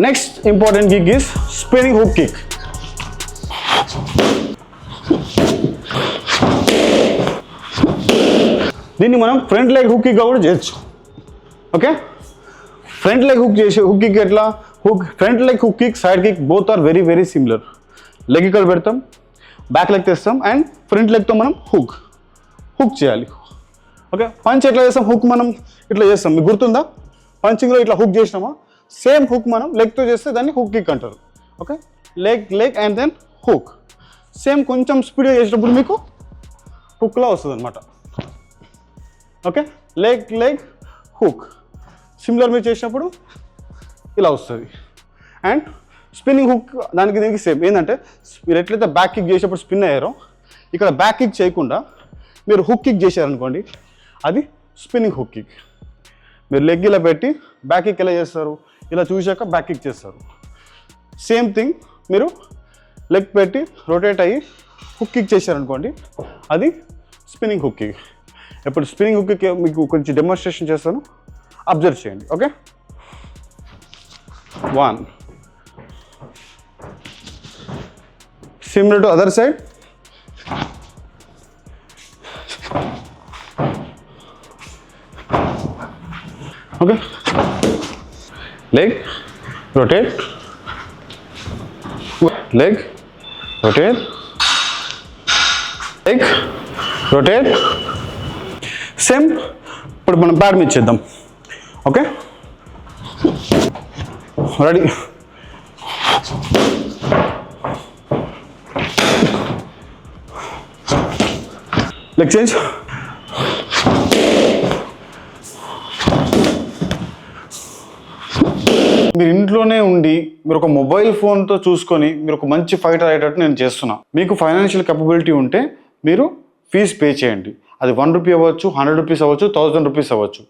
Next important kick is spinning hook kick. దీన్ని మనం front leg hook కిక్గా కూడా చేయొచ్చు. ఓకే, ఫ్రంట్ లెగ్ హుక్ చేసే హుక్ కిక్ ఎట్లా, front leg hook kick, side kick both are very very similar. Leg ఇక్కడ పెడతాం, back leg తెస్తాం అండ్ ఫ్రంట్ లెగ్తో మనం హుక్ చేయాలి. ఓకే, పంచ్ ఎట్లా చేస్తాం, హుక్ మనం ఇట్లా చేస్తాం, మీకు గుర్తుందా? పంచింగ్లో ఇట్లా హుక్ చేసినామా, సేమ్ హుక్ మనం లెగ్తో చేస్తే దాన్ని హుక్ కిక్ అంటారు. Okay, leg and then hook. Same కొంచెం స్పీడ్గా చేసేటప్పుడు మీకు హుక్లా వస్తుంది అనమాట. ఓకే, లెగ్ హుక్ సిమిలర్ మీరు చేసినప్పుడు ఇలా వస్తుంది. అండ్ స్పిన్నింగ్ హుక్ దానికి దీనికి సేమ్. ఏంటంటే మీరు ఎట్లయితే బ్యాక్ కిక్ చేసేటప్పుడు స్పిన్ అయ్యారో, ఇక్కడ బ్యాక్ కిక్ చేయకుండా మీరు హుక్ కిక్ చేశారనుకోండి, అది స్పిన్నింగ్ హుక్ కిక్. మీరు లెగ్ ఇలా పెట్టి బ్యాక్ కిక్ ఎలా చేస్తారు, ఇలా చూశాక బ్యాక్ కిక్ చేస్తారు. సేమ్ థింగ్ మీరు లెగ్ పెట్టి రొటేట్ అయ్యి హుక్ కిక్ చేశారనుకోండి, అది స్పిన్నింగ్ హుక్ కిక్. ఇప్పుడు స్పిన్నింగ్ హుక్ కిక్ మీకు కొంచెం డెమోన్స్ట్రేషన్ చేస్తాను, అబ్జర్వ్ చేయండి. Okay, 1 similar to other side. Okay, leg rotate, leg rotate, leg rotate. Same ఇప్పుడు మనం బ్యాడ్ మీద చేద్దాం. Okay, ready. Leg change. మీరు ఇంట్లోనే ఉండి మీరు ఒక మొబైల్ ఫోన్తో చూసుకొని మీరు ఒక మంచి ఫైటర్ అయ్యేటట్టు నేను చేస్తున్నా. మీకు ఫైనాన్షియల్ కేపబిలిటీ ఉంటే మీరు ఫీజు పే చేయండి. అది 1 రూపీ అవ్వచ్చు, 100 రూపీస్ అవ్వచ్చు, 1000 రూపీస్ అవ్వచ్చు.